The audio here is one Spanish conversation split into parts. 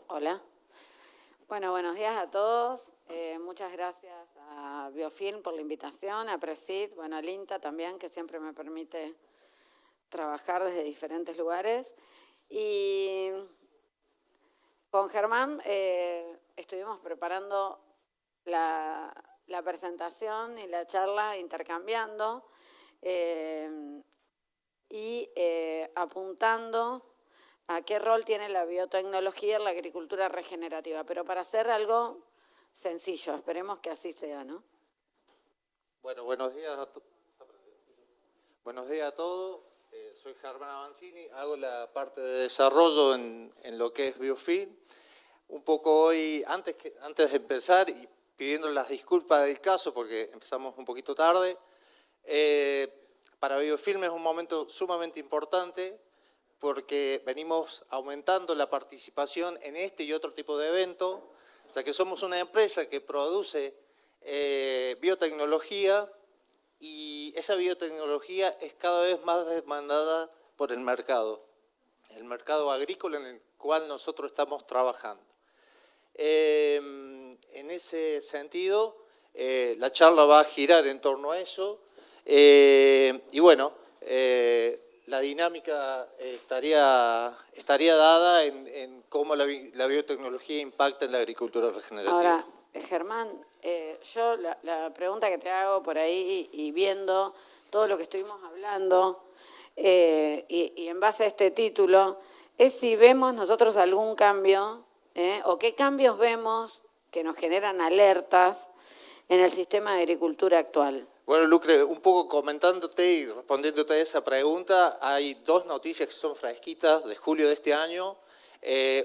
Hola. Bueno, buenos días a todos. Muchas gracias a Biofilm por la invitación, a Presid, bueno, al INTA también, que siempre me permite trabajar desde diferentes lugares. Y con Germán estuvimos preparando la presentación y la charla, intercambiando y apuntando a qué rol tiene la biotecnología en la agricultura regenerativa, pero para hacer algo sencillo, esperemos que así sea, ¿no? Bueno, buenos días a todos. Soy Germán Avancini, hago la parte de desarrollo en lo que es Biofilm. Un poco hoy, antes de empezar, y pidiendo las disculpas del caso porque empezamos un poquito tarde, para Biofilm es un momento sumamente importante porque venimos aumentando la participación en este y otro tipo de eventos, ya que somos una empresa que produce biotecnología y esa biotecnología es cada vez más demandada por el mercado agrícola en el cual nosotros estamos trabajando. En ese sentido, la charla va a girar en torno a eso y bueno, la dinámica estaría dada en cómo la biotecnología impacta en la agricultura regenerativa. Ahora, Germán, yo la pregunta que te hago por ahí y viendo todo lo que estuvimos hablando y en base a este título, es si vemos nosotros algún cambio o qué cambios vemos que nos generan alertas en el sistema de agricultura actual. Bueno, Lucre, un poco comentándote y respondiéndote a esa pregunta, hay dos noticias que son fresquitas de julio de este año.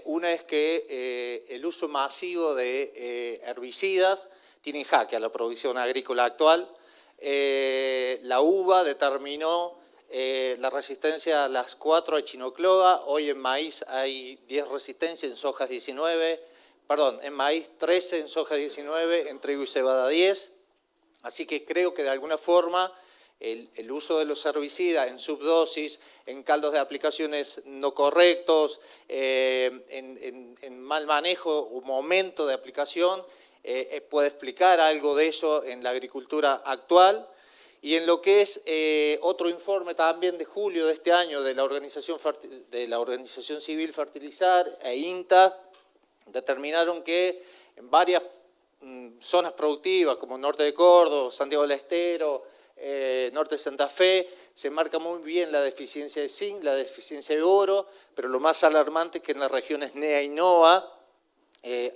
Una es que el uso masivo de herbicidas tiene en jaque a la producción agrícola actual. La uva determinó la resistencia a las 4 echinocloa. Hoy en maíz hay 10 resistencias, en soja 19, perdón, en maíz 13, en soja 19, en trigo y cebada 10. Así que creo que de alguna forma el uso de los herbicidas en subdosis, en caldos de aplicaciones no correctos, en mal manejo o momento de aplicación, puede explicar algo de eso en la agricultura actual. Y en lo que es otro informe también de julio de este año de la Organización Civil Fertilizar e INTA, determinaron que en varias zonas productivas como norte de Córdoba, Santiago del Estero, norte de Santa Fe, se marca muy bien la deficiencia de zinc, la deficiencia de oro, pero lo más alarmante es que en las regiones NEA y NOA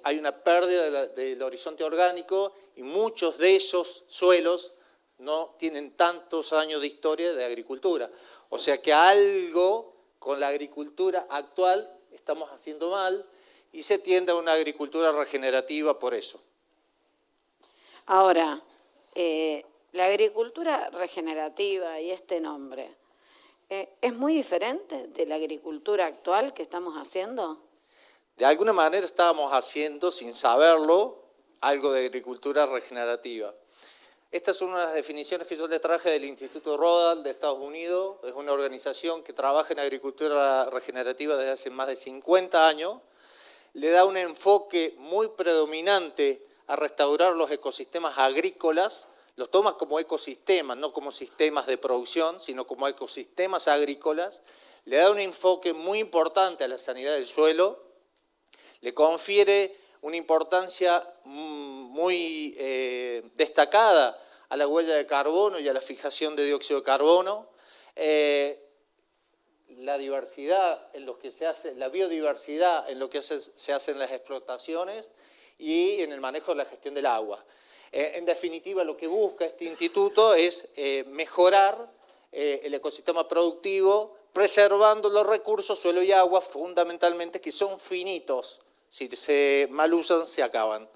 hay una pérdida del horizonte orgánico y muchos de esos suelos no tienen tantos años de historia de agricultura. O sea que algo con la agricultura actual estamos haciendo mal y se tiende a una agricultura regenerativa por eso. Ahora, la agricultura regenerativa y este nombre, ¿es muy diferente de la agricultura actual que estamos haciendo? De alguna manera estábamos haciendo, sin saberlo, algo de agricultura regenerativa. Estas son unas definiciones que yo le traje del Instituto Rodal de Estados Unidos. Es una organización que trabaja en agricultura regenerativa desde hace más de 50 años. Le da un enfoque muy predominante a restaurar los ecosistemas agrícolas, los toma como ecosistemas, no como sistemas de producción, sino como ecosistemas agrícolas, le da un enfoque muy importante a la sanidad del suelo, le confiere una importancia muy destacada a la huella de carbono y a la fijación de dióxido de carbono, la diversidad en lo que se hace, la biodiversidad en lo que se hacen las explotaciones y en el manejo de la gestión del agua. En definitiva, lo que busca este instituto es mejorar el ecosistema productivo, preservando los recursos, suelo y agua, fundamentalmente, que son finitos. Si se mal usan, se acaban.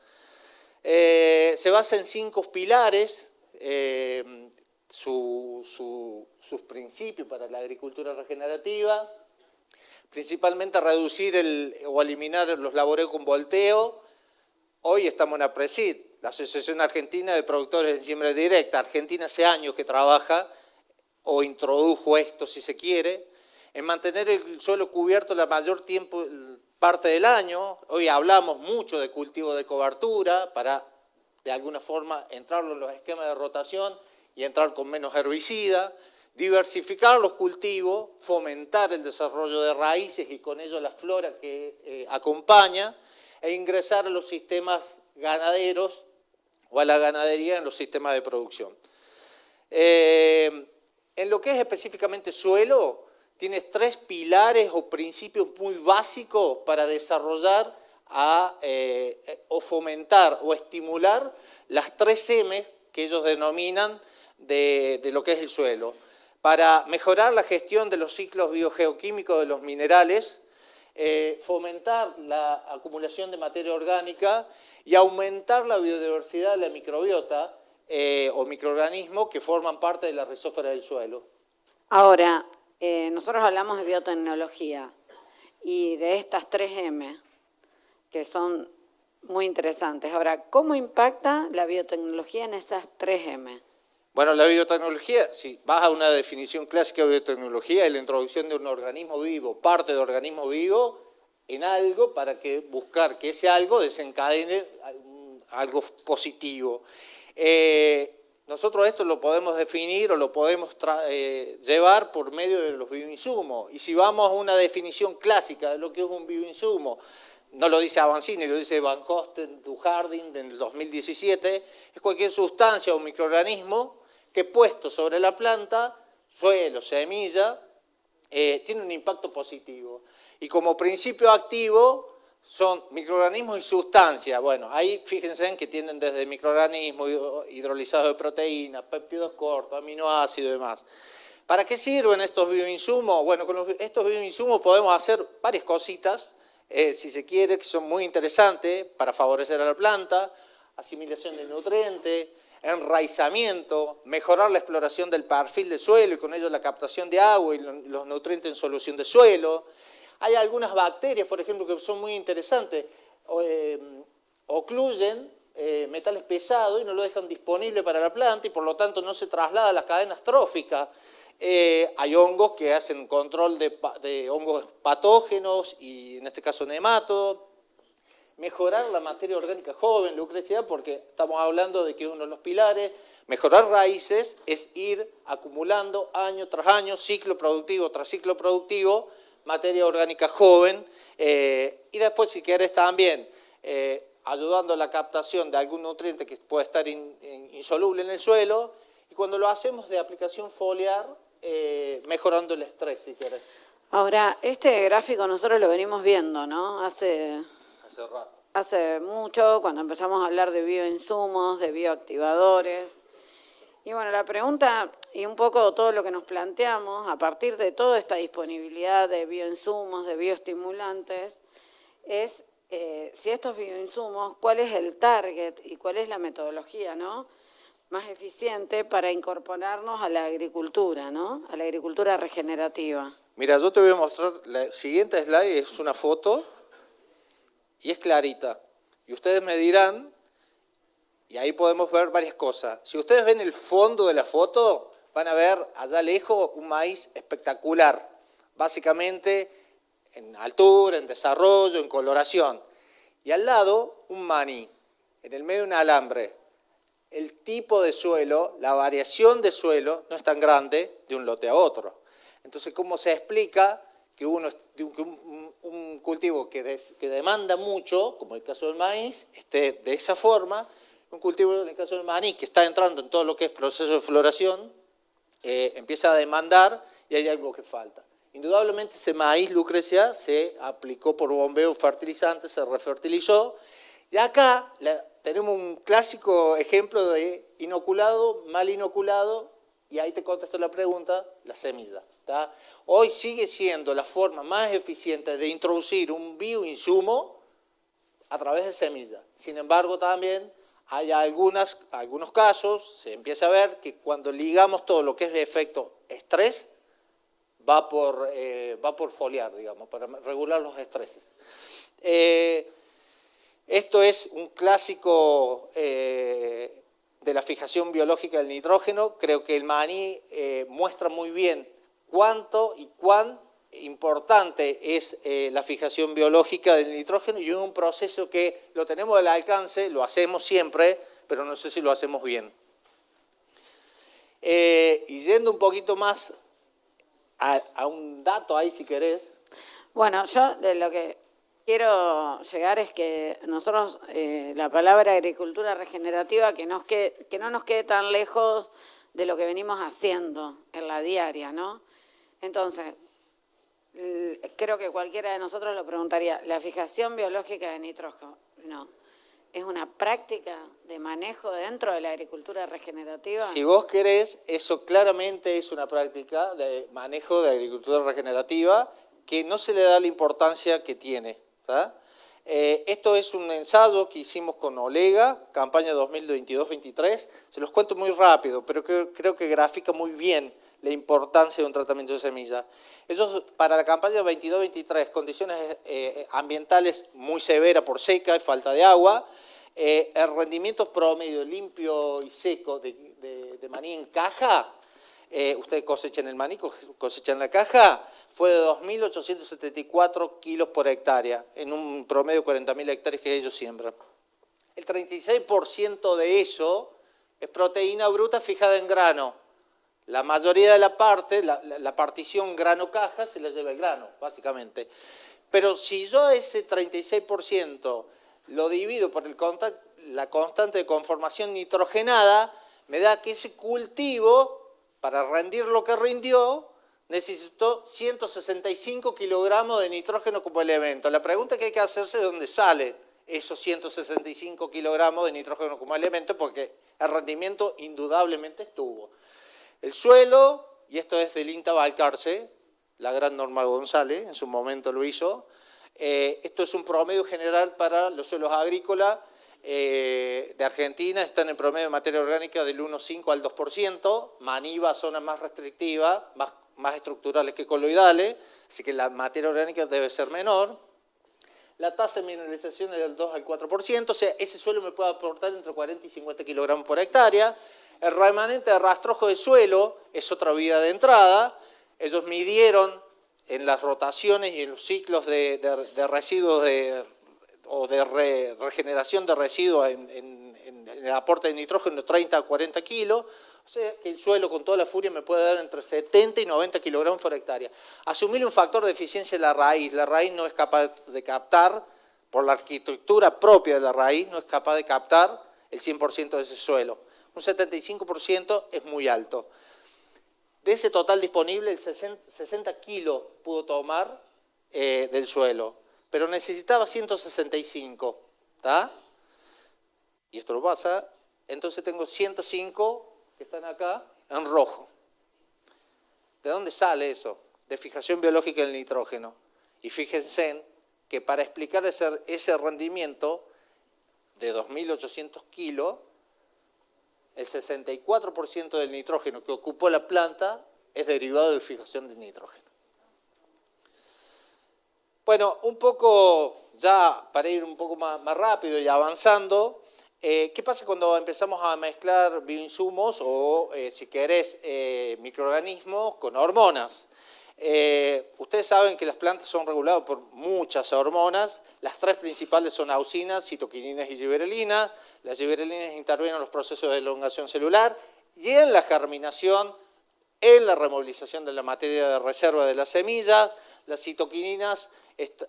Se basa en 5 pilares, sus principios para la agricultura regenerativa, principalmente reducir o eliminar los laboreos con volteo. Hoy estamos en APRESID, la Asociación Argentina de Productores en Siembra Directa. Argentina hace años que trabaja, o introdujo esto si se quiere, en mantener el suelo cubierto el mayor tiempo parte del año. Hoy hablamos mucho de cultivo de cobertura para, de alguna forma, entrar en los esquemas de rotación y entrar con menos herbicida. Diversificar los cultivos, fomentar el desarrollo de raíces y con ello la flora que acompaña, e ingresar a los sistemas ganaderos o a la ganadería en los sistemas de producción. En lo que es específicamente suelo, tienes 3 pilares o principios muy básicos para desarrollar o fomentar o estimular las 3 M que ellos denominan de lo que es el suelo. Para mejorar la gestión de los ciclos biogeoquímicos de los minerales, fomentar la acumulación de materia orgánica y aumentar la biodiversidad de la microbiota o microorganismos que forman parte de la rizósfera del suelo. Ahora, nosotros hablamos de biotecnología y de estas 3 M, que son muy interesantes. Ahora, ¿cómo impacta la biotecnología en esas 3 M? Bueno, la biotecnología, si vas a una definición clásica de biotecnología, es la introducción de un organismo vivo, parte de organismo vivo, en algo para buscar que ese algo desencadene algo positivo. Nosotros esto lo podemos definir o lo podemos llevar por medio de los bioinsumos. Y si vamos a una definición clásica de lo que es un bioinsumo, no lo dice Avancini, lo dice Van Hosten, Duharding en el 2017, es cualquier sustancia o microorganismo que puesto sobre la planta, suelo, semilla, tiene un impacto positivo. Y como principio activo son microorganismos y sustancias. Bueno, ahí fíjense en que tienen desde microorganismos hidrolizados de proteínas, péptidos cortos, aminoácidos y demás. ¿Para qué sirven estos bioinsumos? Bueno, con estos bioinsumos podemos hacer varias cositas, si se quiere, que son muy interesantes para favorecer a la planta, asimilación de nutrientes, enraizamiento, mejorar la exploración del perfil del suelo y con ello la captación de agua y los nutrientes en solución de suelo. Hay algunas bacterias, por ejemplo, que son muy interesantes, ocluyen metales pesados y no lo dejan disponible para la planta y por lo tanto no se traslada a las cadenas tróficas. Hay hongos que hacen control de hongos patógenos y en este caso nematodos. Mejorar la materia orgánica joven, Lucrecia, porque estamos hablando de que uno de los pilares, mejorar raíces, es ir acumulando año tras año, ciclo productivo tras ciclo productivo, materia orgánica joven, y después si quieres también ayudando a la captación de algún nutriente que puede estar insoluble en el suelo, y cuando lo hacemos de aplicación foliar, mejorando el estrés, si quieres. Ahora, este gráfico nosotros lo venimos viendo, ¿no? Hace mucho, cuando empezamos a hablar de bioinsumos, de bioactivadores. Y bueno, la pregunta, y un poco todo lo que nos planteamos, a partir de toda esta disponibilidad de bioinsumos, de bioestimulantes, es si estos bioinsumos, cuál es el target y cuál es la metodología, ¿no?, más eficiente para incorporarnos a la agricultura, ¿no?, a la agricultura regenerativa. Mira, yo te voy a mostrar, la siguiente slide es una foto y es clarita. Y ustedes me dirán, y ahí podemos ver varias cosas. Si ustedes ven el fondo de la foto, van a ver allá lejos un maíz espectacular, básicamente en altura, en desarrollo, en coloración. Y al lado un maní, en el medio un alambre. El tipo de suelo, la variación de suelo no es tan grande de un lote a otro. Entonces, ¿cómo se explica que un cultivo que demanda mucho, como el caso del maíz, esté de esa forma? Un cultivo, en el caso del maní, que está entrando en todo lo que es proceso de floración, empieza a demandar y hay algo que falta. Indudablemente ese maíz, Lucrecia, se aplicó por bombeo fertilizante, se refertilizó, y acá tenemos un clásico ejemplo de inoculado, mal inoculado, y ahí te contesto la pregunta, la semilla. ¿Tá? Hoy sigue siendo la forma más eficiente de introducir un bioinsumo a través de semilla. Sin embargo, también hay algunos casos, se empieza a ver que cuando ligamos todo lo que es de efecto estrés, va por foliar, digamos, para regular los estreses. Esto es un clásico de la fijación biológica del nitrógeno. Creo que el maní muestra muy bien cuánto y cuán importante es la fijación biológica del nitrógeno y es un proceso que lo tenemos al alcance, lo hacemos siempre, pero no sé si lo hacemos bien. Y yendo un poquito más a un dato ahí, si querés. Bueno, yo de lo que quiero llegar es que nosotros, la palabra agricultura regenerativa, que no nos quede tan lejos de lo que venimos haciendo en la diaria, ¿no? Entonces, creo que cualquiera de nosotros lo preguntaría, ¿la fijación biológica de nitrógeno es una práctica de manejo dentro de la agricultura regenerativa? Si vos querés, eso claramente es una práctica de manejo de agricultura regenerativa que no se le da la importancia que tiene, ¿tá? Esto es un ensayo que hicimos con Olega, campaña 2022-23. Se los cuento muy rápido, pero creo que grafica muy bien la importancia de un tratamiento de semilla. Ellos, para la campaña 22-23, condiciones ambientales muy severas por seca y falta de agua, el rendimiento promedio limpio y seco de maní en caja, ustedes cosechan el maní, cosechan la caja, fue de 2.874 kilos por hectárea, en un promedio de 40.000 hectáreas que ellos siembran. El 36% de eso es proteína bruta fijada en grano. La mayoría de la parte, la partición grano-caja, se la lleva el grano, básicamente. Pero si yo ese 36% lo divido por la constante de conformación nitrogenada, me da que ese cultivo, para rendir lo que rindió, necesitó 165 kilogramos de nitrógeno como elemento. La pregunta que hay que hacerse es de dónde salen esos 165 kilogramos de nitrógeno como elemento, porque el rendimiento indudablemente estuvo. El suelo, y esto es del INTA Balcarce, la gran Norma González, en su momento lo hizo. Esto es un promedio general para los suelos agrícolas de Argentina, están en promedio de materia orgánica del 1,5 al 2%, Maniva, zonas más restrictivas, más estructurales que coloidales, así que la materia orgánica debe ser menor. La tasa de mineralización es del 2 al 4%, o sea, ese suelo me puede aportar entre 40 y 50 kilogramos por hectárea. El remanente de rastrojo de suelo es otra vía de entrada. Ellos midieron en las rotaciones y en los ciclos de residuos o de regeneración de residuos en el aporte de nitrógeno 30 a 40 kilos. O sea que el suelo con toda la furia me puede dar entre 70 y 90 kilogramos por hectárea. Asumirle un factor de eficiencia de la raíz no es capaz de captar, por la arquitectura propia de la raíz, no es capaz de captar el 100% de ese suelo. Un 75% es muy alto. De ese total disponible, el 60 kilos pudo tomar del suelo, pero necesitaba 165, ¿está? Y esto lo pasa, entonces tengo 105 que están acá en rojo. ¿De dónde sale eso? De fijación biológica del nitrógeno. Y fíjense que para explicar ese rendimiento de 2.800 kilos, el 64% del nitrógeno que ocupó la planta es derivado de fijación del nitrógeno. Bueno, un poco ya para ir un poco más rápido y avanzando, ¿qué pasa cuando empezamos a mezclar bioinsumos o, si querés, microorganismos con hormonas? Ustedes saben que las plantas son reguladas por muchas hormonas. Las tres principales son auxinas, citoquininas y giberelinas. Las giberelinas intervienen en los procesos de elongación celular y en la germinación, en la removilización de la materia de reserva de la semilla. Las citoquininas,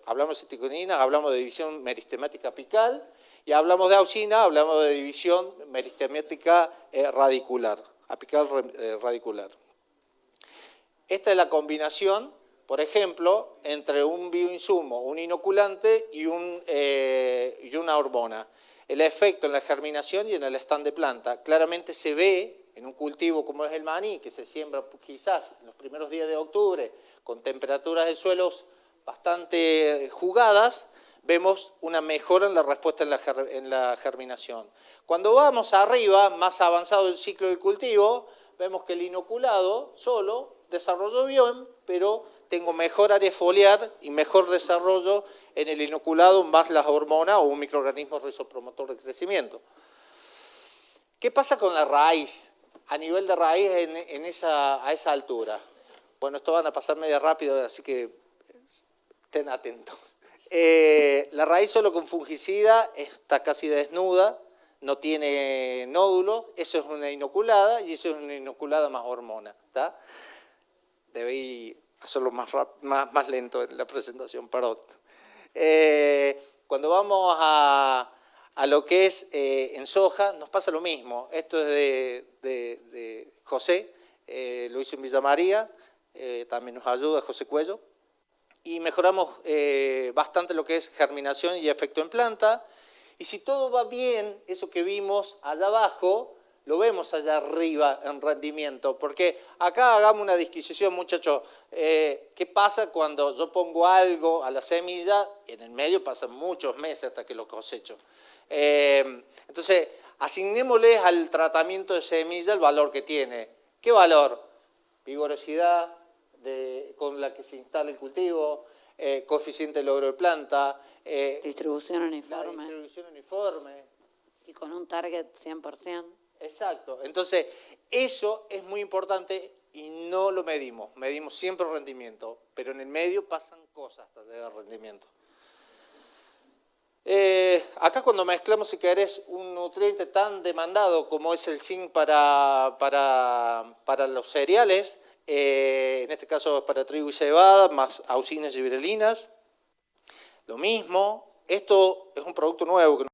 hablamos de citoquininas, hablamos de división meristemática apical, y hablamos de auxina, hablamos de división meristemática radicular, apical radicular. Esta es la combinación, por ejemplo, entre un bioinsumo, un inoculante y una hormona. El efecto en la germinación y en el stand de planta claramente se ve en un cultivo como es el maní, que se siembra quizás en los primeros días de octubre, con temperaturas de suelos bastante jugadas, vemos una mejora en la respuesta en la germinación. Cuando vamos arriba, más avanzado el ciclo de cultivo, vemos que el inoculado solo desarrolló bien, pero tengo mejor área foliar y mejor desarrollo en el inoculado, más las hormonas o un microorganismo rizopromotor de crecimiento. ¿Qué pasa con la raíz? A nivel de raíz a esa altura. Bueno, esto van a pasar medio rápido, así que estén atentos. La raíz solo con fungicida está casi desnuda, no tiene nódulos, eso es una inoculada y eso es una inoculada más hormona. ¿Está? Debí hacerlo más lento en la presentación, perdón. Cuando vamos a lo que es en soja, nos pasa lo mismo. Esto es de José, lo hizo en Villa María, también nos ayuda José Cuello. Y mejoramos bastante lo que es germinación y efecto en planta. Y si todo va bien, eso que vimos allá abajo, lo vemos allá arriba en rendimiento. Porque acá hagamos una disquisición, muchachos. ¿Qué pasa cuando yo pongo algo a la semilla? En el medio pasan muchos meses hasta que lo cosecho. Entonces, asignémosle al tratamiento de semilla el valor que tiene. ¿Qué valor? Vigorosidad con la que se instala el cultivo, coeficiente de logro de planta, distribución uniforme. La distribución uniforme. Y con un target 100%. Exacto. Entonces, eso es muy importante y no lo medimos. Medimos siempre rendimiento, pero en el medio pasan cosas hasta llegar al rendimiento. Acá cuando mezclamos, si querés, un nutriente tan demandado como es el zinc para los cereales, en este caso es para trigo y cebada, más auxinas y virelinas, lo mismo. Esto es un producto nuevo que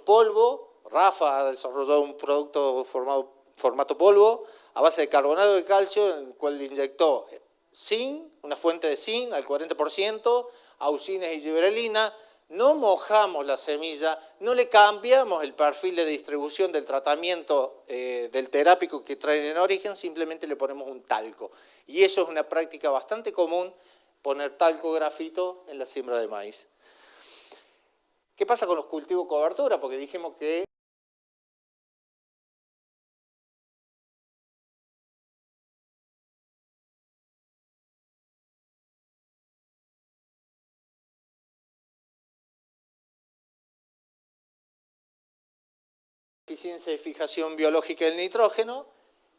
polvo. Rafa ha desarrollado un producto formato polvo a base de carbonato de calcio, en el cual le inyectó zinc, una fuente de zinc al 40%, auxinas y gibberellina. No mojamos la semilla, no le cambiamos el perfil de distribución del tratamiento del terápico que traen en origen, simplemente le ponemos un talco. Y eso es una práctica bastante común, poner talco grafito en la siembra de maíz. ¿Qué pasa con los cultivos cobertura? Porque dijimos que eficiencia de fijación biológica del nitrógeno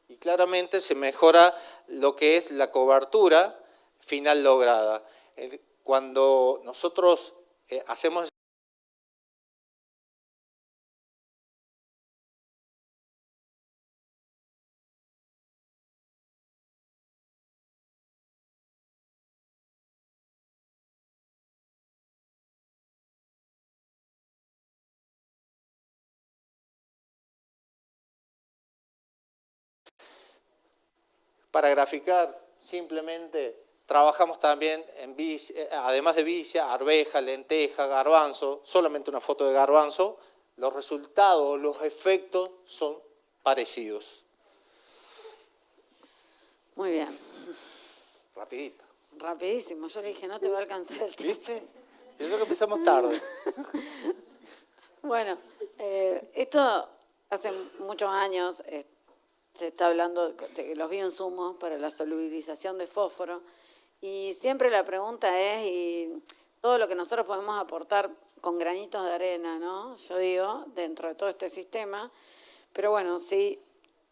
y claramente se mejora lo que es la cobertura final lograda. Cuando nosotros hacemos para graficar, simplemente trabajamos también, además de vicia, arveja, lenteja, garbanzo, solamente una foto de garbanzo, los resultados, los efectos son parecidos. Muy bien. Rapidito. Rapidísimo, yo le dije, no te va a alcanzar el tiempo. ¿Viste? Y eso que empezamos tarde. Bueno, esto hace muchos años se está hablando de los bioinsumos para la solubilización de fósforo y siempre la pregunta es, y todo lo que nosotros podemos aportar con granitos de arena, ¿no? Yo digo, dentro de todo este sistema, pero bueno, si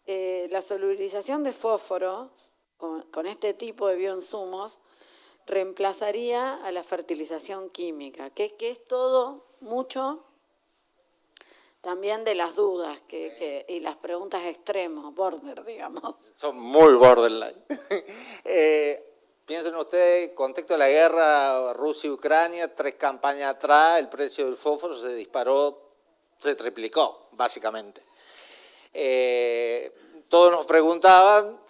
la solubilización de fósforo con este tipo de bioinsumos reemplazaría a la fertilización química, que es todo mucho también de las dudas y las preguntas extremos, border, digamos. Son muy borderline. Piensen ustedes, contexto de la guerra Rusia-Ucrania, 3 campañas atrás, el precio del fósforo se disparó, se triplicó, básicamente. Todos nos preguntaban,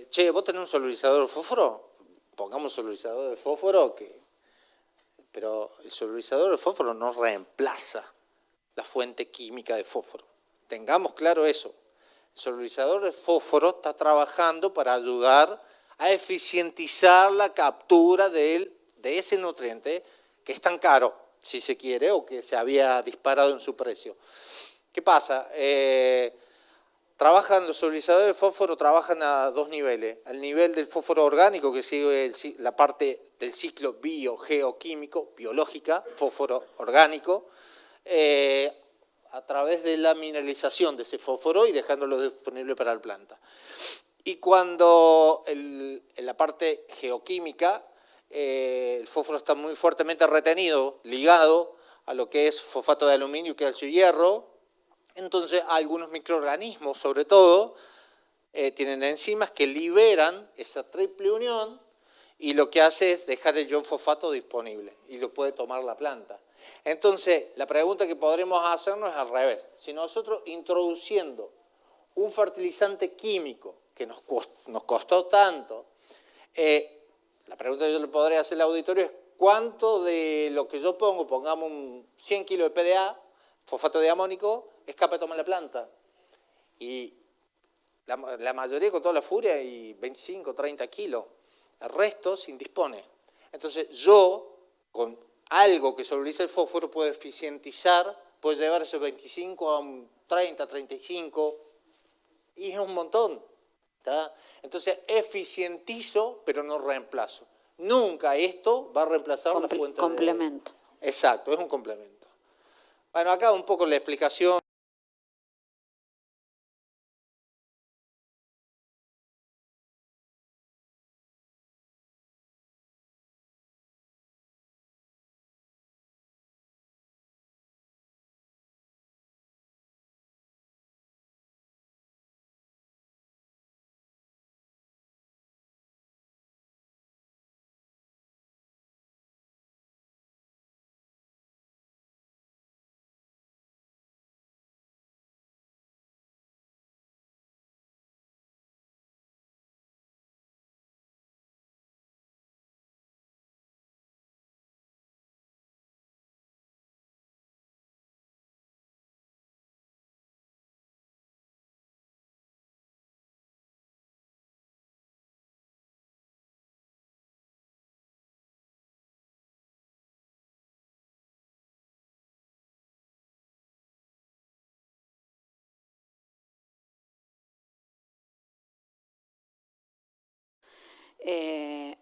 che, ¿vos tenés un solubilizador de fósforo? Pongamos un solubilizador de fósforo, pero el solubilizador de fósforo no reemplaza la fuente química de fósforo. Tengamos claro eso. El solubilizador de fósforo está trabajando para ayudar a eficientizar la captura de ese nutriente que es tan caro, si se quiere, o que se había disparado en su precio. ¿Qué pasa? los solubilizadores de fósforo trabajan a dos niveles. Al nivel del fósforo orgánico, que sigue la parte del ciclo biogeoquímico, biológica, fósforo orgánico, a través de la mineralización de ese fósforo y dejándolo disponible para la planta. Y cuando en la parte geoquímica, el fósforo está muy fuertemente retenido, ligado a lo que es fosfato de aluminio, calcio y hierro, entonces algunos microorganismos, sobre todo, tienen enzimas que liberan esa triple unión y lo que hace es dejar el ion fosfato disponible y lo puede tomar la planta. Entonces, la pregunta que podremos hacernos es al revés. Si nosotros introduciendo un fertilizante químico que nos costó tanto, la pregunta que yo le podría hacer al auditorio es ¿cuánto de lo que yo pongo, pongamos 100 kilos de PDA, fosfato diamónico, es capaz de tomar la planta? Y la mayoría con toda la furia y 25, 30 kilos. El resto se indispone. Entonces yo, con algo que solubiliza el fósforo, puedo eficientizar, puedo llevar esos 25 a un 30, 35, y es un montón. ¿Tá? Entonces eficientizo, pero no reemplazo. Nunca esto va a reemplazar la fuente complemento. Exacto, es un complemento. Bueno, acá un poco la explicación.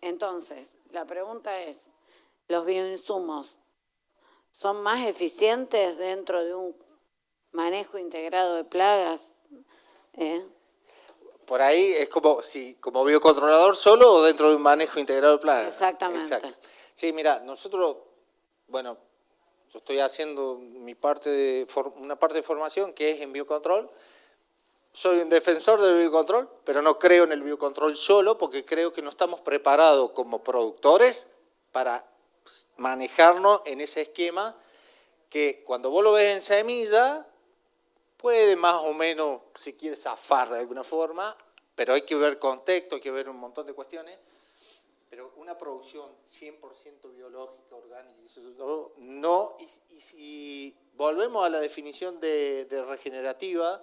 Entonces, la pregunta es, ¿los bioinsumos son más eficientes dentro de un manejo integrado de plagas? Por ahí es como biocontrolador solo o dentro de un manejo integrado de plagas. Exactamente. Exacto. Sí, mira, nosotros, bueno, yo estoy haciendo una parte de formación que es en biocontrol. Soy un defensor del biocontrol, pero no creo en el biocontrol solo porque creo que no estamos preparados como productores para manejarnos en ese esquema que cuando vos lo ves en semilla puede más o menos, si quieres, zafar de alguna forma, pero hay que ver contexto, hay que ver un montón de cuestiones. Pero una producción 100% biológica, orgánica, no, y si volvemos a la definición de regenerativa,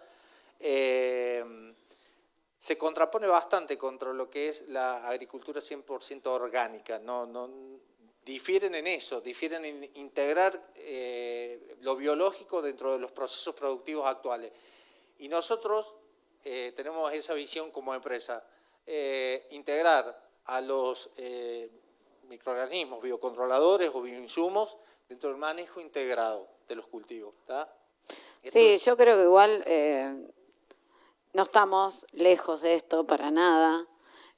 se contrapone bastante contra lo que es la agricultura 100% orgánica. Difieren en eso, difieren en integrar lo biológico dentro de los procesos productivos actuales. Y nosotros tenemos esa visión como empresa, integrar a los microorganismos, biocontroladores o bioinsumos dentro del manejo integrado de los cultivos. ¿Tá? Sí, yo creo que igual no estamos lejos de esto para nada,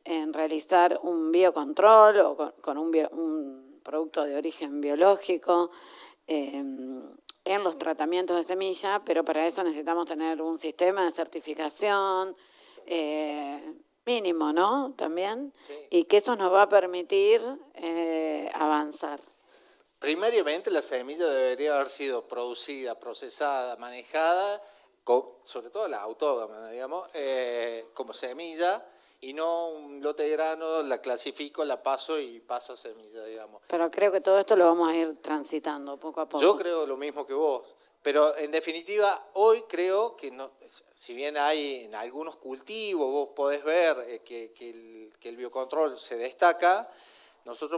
en realizar un biocontrol o con un producto de origen biológico en los tratamientos de semilla, pero para eso necesitamos tener un sistema de certificación mínimo, ¿no? También, sí. Y que eso nos va a permitir avanzar. Primariamente la semilla debería haber sido producida, procesada, manejada, sobre todo la autógama, digamos, como semilla, y no un lote de grano, la clasifico, la paso y paso a semilla, digamos. Pero creo que todo esto lo vamos a ir transitando poco a poco. Yo creo lo mismo que vos, pero en definitiva hoy creo que, no, si bien hay en algunos cultivos, vos podés ver que el biocontrol se destaca,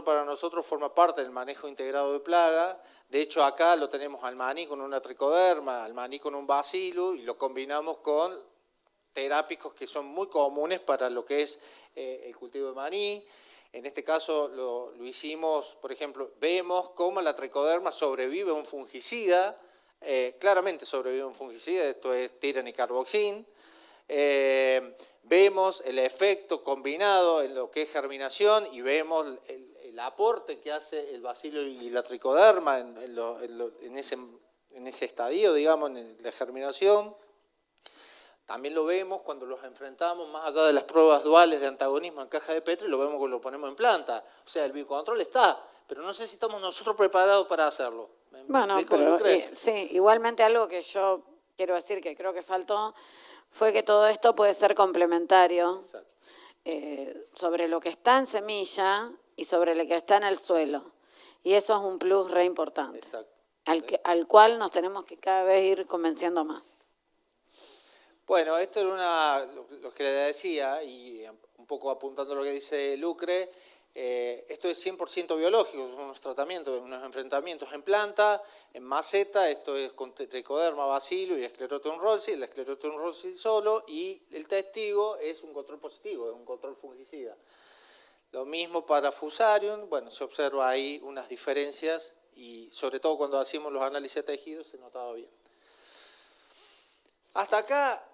para nosotros forma parte del manejo integrado de plaga. De hecho, acá lo tenemos al maní con una tricoderma, al maní con un bacillus y lo combinamos con terápicos que son muy comunes para lo que es el cultivo de maní. En este caso lo hicimos, por ejemplo, vemos cómo la tricoderma sobrevive a un fungicida, claramente sobrevive a un fungicida, esto es tiranicarboxin. Vemos el efecto combinado en lo que es germinación y vemos el aporte que hace el bacilo y la tricoderma en ese estadio, digamos, en la germinación. También lo vemos cuando los enfrentamos más allá de las pruebas duales de antagonismo en caja de Petri, lo vemos cuando lo ponemos en planta. O sea, el biocontrol está, pero no sé si estamos nosotros preparados para hacerlo. Bueno, pero sí, igualmente algo que yo quiero decir que creo que faltó fue que todo esto puede ser complementario sobre lo que está en semilla y sobre lo que está en el suelo. Y eso es un plus re importante, exacto, al cual nos tenemos que cada vez ir convenciendo más. Bueno, esto era lo que le decía, y un poco apuntando a lo que dice Lucre, esto es 100% biológico, son unos tratamientos, unos enfrentamientos en planta, en maceta, esto es con tricoderma, bacilo y Sclerotium roxy, el Sclerotium roxy solo, y el testigo es un control positivo, es un control fungicida. Lo mismo para Fusarium, bueno, se observa ahí unas diferencias y sobre todo cuando hacíamos los análisis de tejidos se notaba bien. Hasta acá,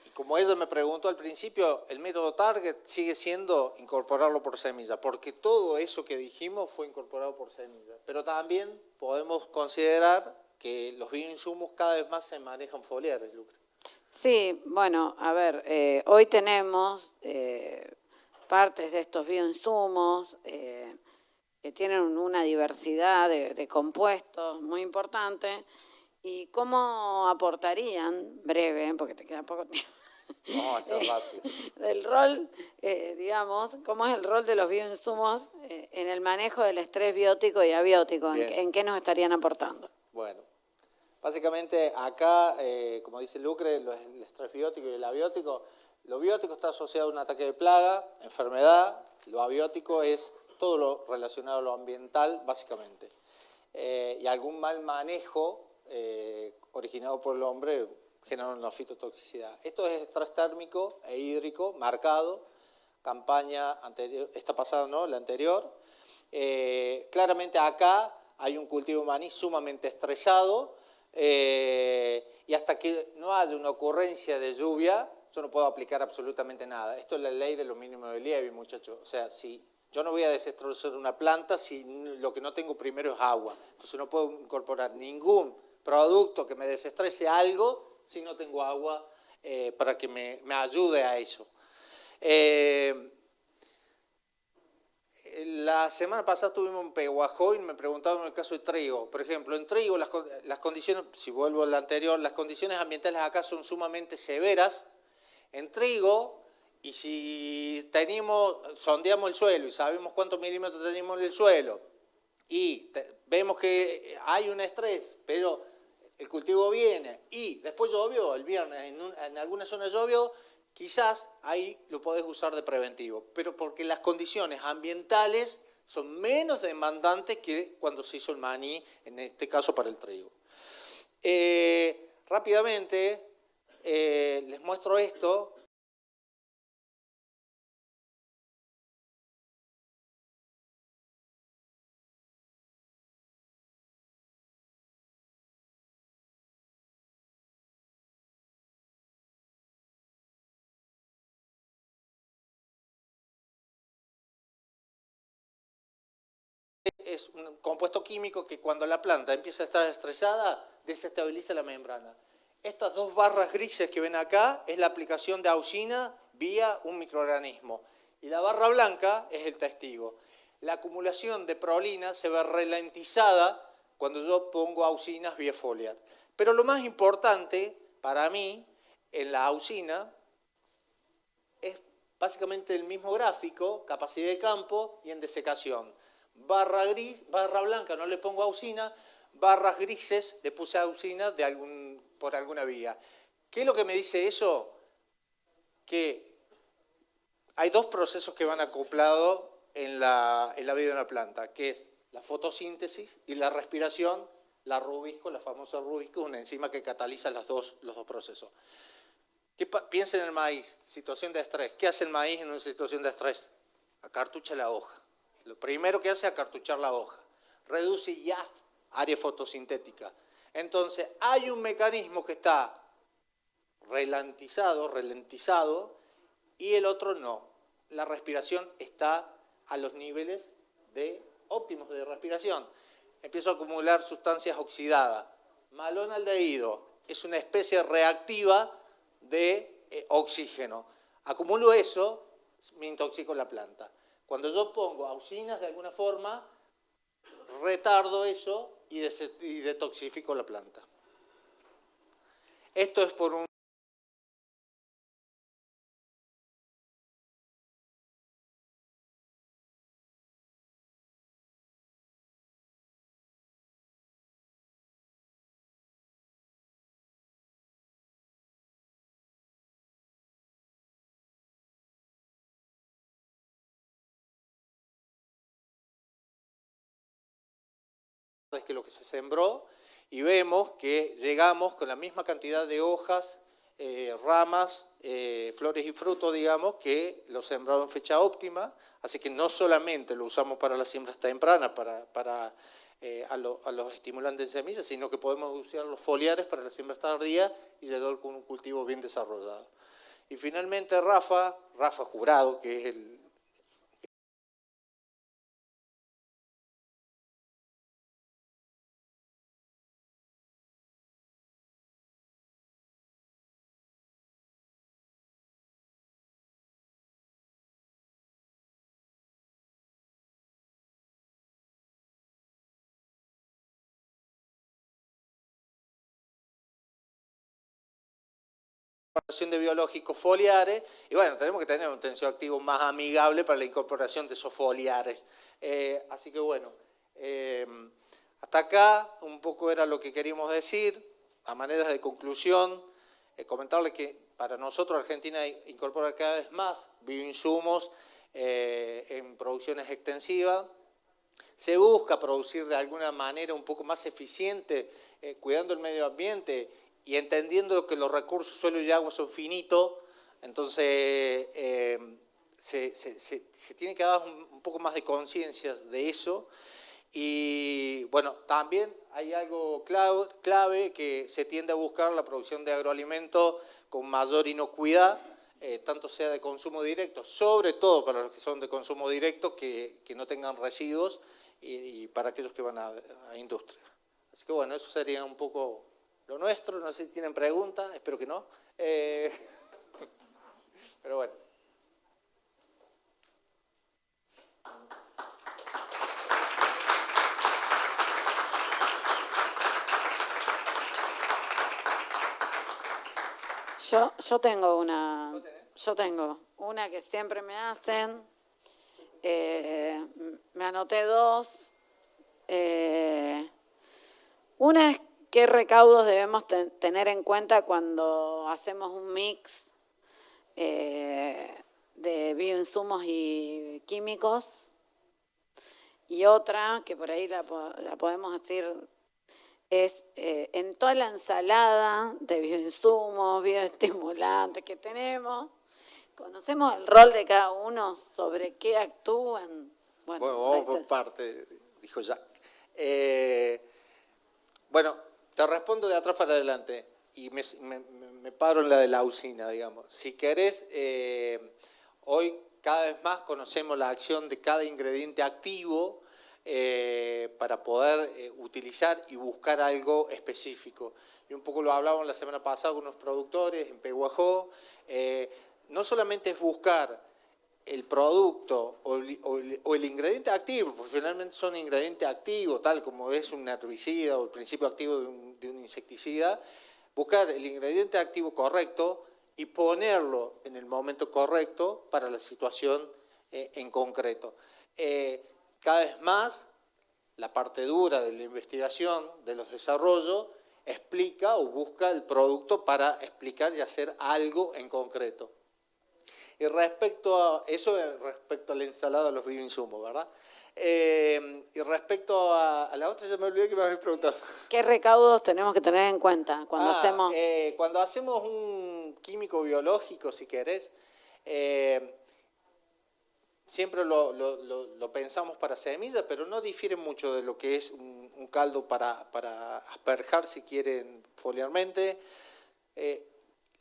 y como ella me preguntó al principio, el método Target sigue siendo incorporarlo por semilla, porque todo eso que dijimos fue incorporado por semilla. Pero también podemos considerar que los bioinsumos cada vez más se manejan foliares, Lucre. Sí, bueno, a ver, hoy tenemos partes de estos bioinsumos que tienen una diversidad de compuestos muy importante. ¿Y cómo aportarían, breve, porque te queda poco tiempo, Vamos a hacer rápido. del rol, digamos, cómo es el rol de los bioinsumos en el manejo del estrés biótico y abiótico? ¿En qué nos estarían aportando? Bueno, básicamente acá, como dice Lucre, el estrés biótico y el abiótico, lo biótico está asociado a un ataque de plaga, enfermedad, lo abiótico es todo lo relacionado a lo ambiental, básicamente. Y algún mal manejo originado por el hombre genera una fitotoxicidad. Esto es estrés térmico e hídrico marcado, campaña anterior, esta pasada no, la anterior. Claramente acá hay un cultivo de maní sumamente estresado y hasta que no haya una ocurrencia de lluvia, yo no puedo aplicar absolutamente nada. Esto es la ley de lo mínimo de Liebig, muchachos. O sea, si yo no voy a desestresar una planta si lo que no tengo primero es agua. Entonces no puedo incorporar ningún producto que me desestrese algo si no tengo agua para que me ayude a eso. La semana pasada tuvimos un peguajó y me preguntaban en el caso de trigo. Por ejemplo, en trigo las condiciones, si vuelvo a la anterior, las condiciones ambientales acá son sumamente severas. En trigo, y si sondeamos el suelo y sabemos cuántos milímetros tenemos en el suelo, y vemos que hay un estrés, pero el cultivo viene, y después llovió el viernes, en alguna zona llovió, quizás ahí lo podés usar de preventivo, pero porque las condiciones ambientales son menos demandantes que cuando se hizo el maní, en este caso para el trigo. Rápidamente les muestro esto. Es un compuesto químico que cuando la planta empieza a estar estresada, desestabiliza la membrana. Estas dos barras grises que ven acá es la aplicación de auxina vía un microorganismo. Y la barra blanca es el testigo. La acumulación de prolina se ve ralentizada cuando yo pongo auxinas vía foliar. Pero lo más importante para mí en la auxina es básicamente el mismo gráfico, capacidad de campo y en desecación. Barra blanca no le pongo auxina, barras grises le puse auxina por alguna vía. ¿Qué es lo que me dice eso? Que hay dos procesos que van acoplados en la vida de una planta, que es la fotosíntesis y la respiración, la famosa rubisco, una enzima que cataliza los dos procesos. Piensa en el maíz, situación de estrés. ¿Qué hace el maíz en una situación de estrés? Acartucha la hoja. Lo primero que hace es acartuchar la hoja. Reduce IAF, área fotosintética. Entonces, hay un mecanismo que está ralentizado, y el otro no. La respiración está a los niveles óptimos de respiración. Empiezo a acumular sustancias oxidadas. Malonaldehído es una especie reactiva de oxígeno. Acumulo eso, me intoxico la planta. Cuando yo pongo auxinas de alguna forma, retardo eso y detoxifico la planta. Esto es por un es que lo que se sembró, y vemos que llegamos con la misma cantidad de hojas, ramas, flores y frutos, digamos, que lo sembrado en fecha óptima, así que no solamente lo usamos para las siembras tempranas, a los estimulantes de semillas, sino que podemos usar los foliares para las siembras tardías y llegar con un cultivo bien desarrollado. Y finalmente Rafa Jurado, que es el de biológicos foliares, y bueno, tenemos que tener un tensioactivo más amigable para la incorporación de esos foliares. Así que bueno, hasta acá un poco era lo que queríamos decir. A manera de conclusión, comentarles que para nosotros Argentina incorpora cada vez más bioinsumos en producciones extensivas. Se busca producir de alguna manera un poco más eficiente, cuidando el medio ambiente y entendiendo que los recursos suelo y agua son finitos. Entonces se tiene que dar un poco más de conciencia de eso. Y bueno, también hay algo clave que se tiende a buscar la producción de agroalimentos con mayor inocuidad, tanto sea de consumo directo, sobre todo para los que son de consumo directo, que no tengan residuos, y para aquellos que van a industria. Así que bueno, eso sería un poco lo nuestro. No sé si tienen preguntas, espero que no. Pero bueno. Yo tengo una que siempre me hacen, me anoté dos. Una es qué recaudos debemos tener en cuenta cuando hacemos un mix de bioinsumos y químicos. Y otra, que por ahí la podemos decir, es en toda la ensalada de bioinsumos, bioestimulantes que tenemos, conocemos el rol de cada uno, sobre qué actúan. Bueno, vamos por parte, dijo Jack. Bueno, te respondo de atrás para adelante y me paro en la de la usina, digamos. Si querés, hoy cada vez más conocemos la acción de cada ingrediente activo para poder utilizar y buscar algo específico. Y un poco lo hablábamos la semana pasada con unos productores en Pehuajó. No solamente es buscar el producto o el ingrediente activo, porque finalmente son ingredientes activos, tal como es un herbicida o el principio activo de un insecticida, buscar el ingrediente activo correcto y ponerlo en el momento correcto para la situación en concreto. Cada vez más la parte dura de la investigación, de los desarrollos, explica o busca el producto para explicar y hacer algo en concreto. Y respecto a eso, respecto a la ensalada de los bioinsumos, ¿verdad? Y respecto a la otra, ya me olvidé que me habías preguntado. ¿Qué recaudos tenemos que tener en cuenta cuando hacemos? Cuando hacemos un químico biológico, si querés, siempre lo pensamos para semillas, pero no difiere mucho de lo que es un caldo para asperjar, si quieren, foliarmente.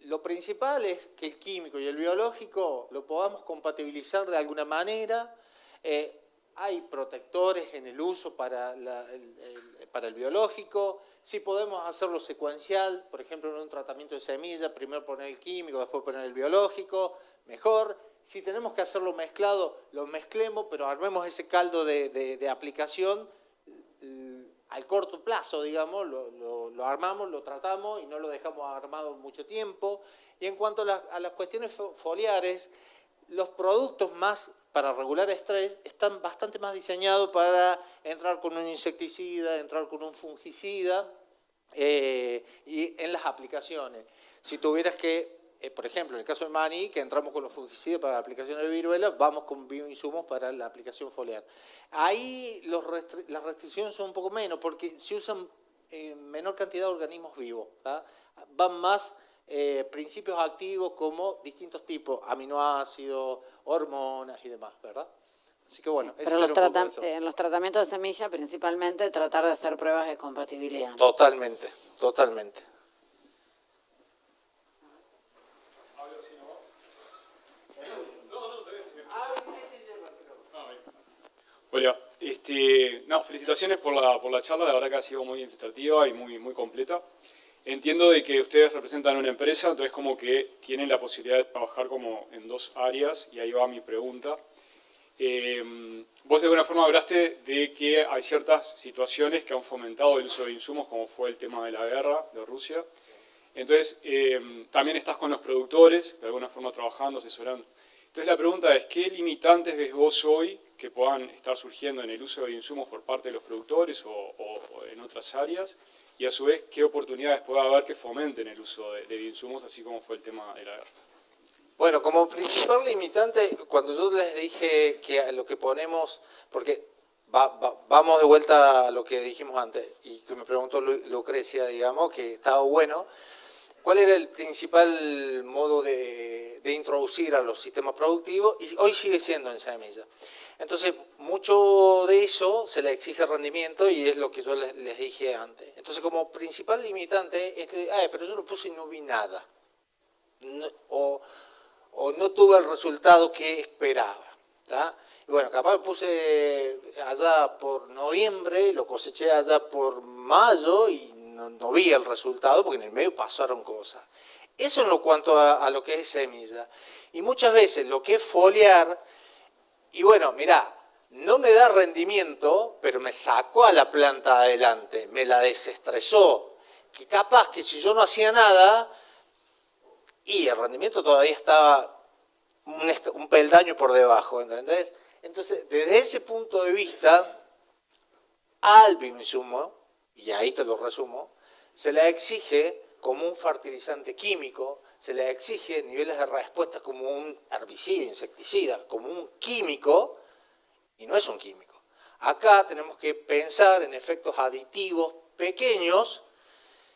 Lo principal es que el químico y el biológico lo podamos compatibilizar de alguna manera. Hay protectores en el uso para el biológico. Si podemos hacerlo secuencial, por ejemplo, en un tratamiento de semilla, primero poner el químico, después poner el biológico, mejor. Si tenemos que hacerlo mezclado, lo mezclemos, pero armemos ese caldo de aplicación al corto plazo, digamos, lo armamos, lo tratamos y no lo dejamos armado mucho tiempo. Y en cuanto a las cuestiones foliares, los productos más para regular estrés están bastante más diseñados para entrar con un insecticida, entrar con un fungicida y en las aplicaciones. Si tuvieras que, por ejemplo, en el caso de maní, que entramos con los fungicidas para la aplicación de viruela, vamos con bioinsumos para la aplicación foliar. Ahí las restricciones son un poco menos porque se usan menor cantidad de organismos vivos, ¿tá? Van más principios activos como distintos tipos, aminoácidos, hormonas y demás, ¿verdad? Así que bueno, pero en los tratamientos de semilla principalmente tratar de hacer pruebas de compatibilidad. Totalmente, totalmente. Hola, felicitaciones por la charla, la verdad que ha sido muy ilustrativa y muy completa. Entiendo de que ustedes representan una empresa, entonces como que tienen la posibilidad de trabajar como en dos áreas, y ahí va mi pregunta. Vos de alguna forma hablaste de que hay ciertas situaciones que han fomentado el uso de insumos, como fue el tema de la guerra de Rusia. Entonces, también estás con los productores, de alguna forma trabajando, asesorando. Entonces la pregunta es, ¿qué limitantes ves vos hoy que puedan estar surgiendo en el uso de insumos por parte de los productores o en otras áreas? Y a su vez, ¿qué oportunidades puede haber que fomenten el uso de insumos, así como fue el tema de la guerra? Bueno, como principal limitante, cuando yo les dije que lo que ponemos, porque vamos de vuelta a lo que dijimos antes, y que me preguntó Lucrecia, digamos, que estaba bueno, ¿cuál era el principal modo de introducir a los sistemas productivos? Y hoy sigue siendo en semilla. Entonces, mucho de eso se le exige rendimiento y es lo que yo les dije antes. Entonces, como principal limitante, pero yo lo puse y no vi nada. O no tuve el resultado que esperaba. ¿Tá? Y bueno, capaz lo puse allá por noviembre, lo coseché allá por mayo y no vi el resultado porque en el medio pasaron cosas. Eso en lo cuanto a lo que es semilla. Y muchas veces lo que es foliar, y bueno, mirá, no me da rendimiento, pero me sacó a la planta adelante, me la desestresó. Que capaz que si yo no hacía nada, y el rendimiento todavía estaba un peldaño por debajo, ¿entendés? Entonces, desde ese punto de vista, al bioinsumo, y ahí te lo resumo, se le exige como un fertilizante químico, se le exige niveles de respuesta como un herbicida, insecticida, como un químico, y no es un químico. Acá tenemos que pensar en efectos aditivos pequeños,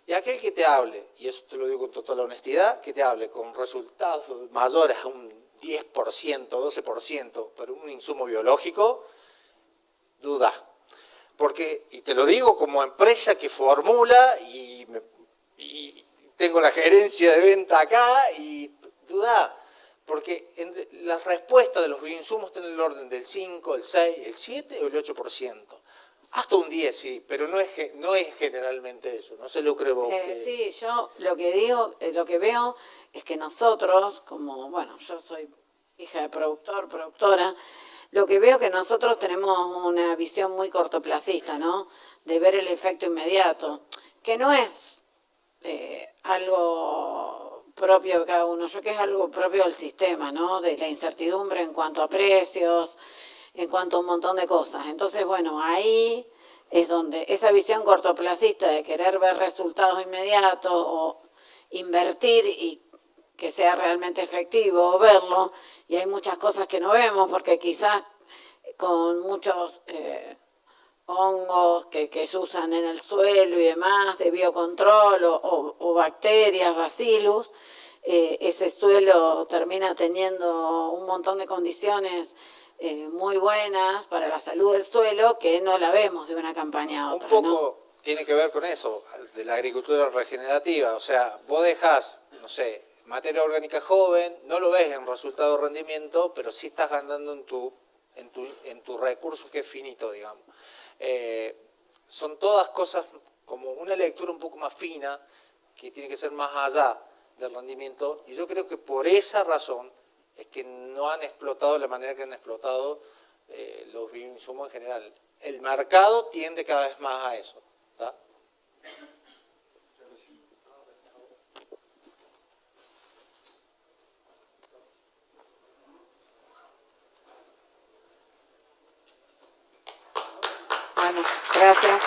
y aquel que te hable, y eso te lo digo con total honestidad, que te hable con resultados mayores a un 10%, 12%, pero un insumo biológico, duda. Porque, y te lo digo como empresa que formula y tengo la gerencia de venta acá y duda, porque la respuesta de los bioinsumos está en el orden del 5, el 6, el 7 o el 8%. Hasta un 10, sí, pero no es generalmente eso, no se lo creo que... Sí, yo lo que digo, lo que veo es que nosotros, como, bueno, yo soy hija de productora, lo que veo que nosotros tenemos una visión muy cortoplacista, ¿no? De ver el efecto inmediato, que no es algo propio de cada uno, yo creo que es algo propio del sistema, ¿no? De la incertidumbre en cuanto a precios, en cuanto a un montón de cosas. Entonces, bueno, ahí es donde esa visión cortoplacista de querer ver resultados inmediatos o invertir y que sea realmente efectivo o verlo, y hay muchas cosas que no vemos porque quizás con muchos hongos que se usan en el suelo y demás, de biocontrol o bacterias, bacillus, ese suelo termina teniendo un montón de condiciones muy buenas para la salud del suelo que no la vemos de una campaña a otra. Un poco tiene que ver con eso, de la agricultura regenerativa. O sea, vos dejás, no sé, materia orgánica joven, no lo ves en resultado de rendimiento, pero sí estás ganando en tu recurso que es finito, digamos. Son todas cosas como una lectura un poco más fina, que tiene que ser más allá del rendimiento, y yo creo que por esa razón es que no han explotado de la manera que han explotado los bioinsumos en general. El mercado tiende cada vez más a eso, ¿tá? Bueno, gracias.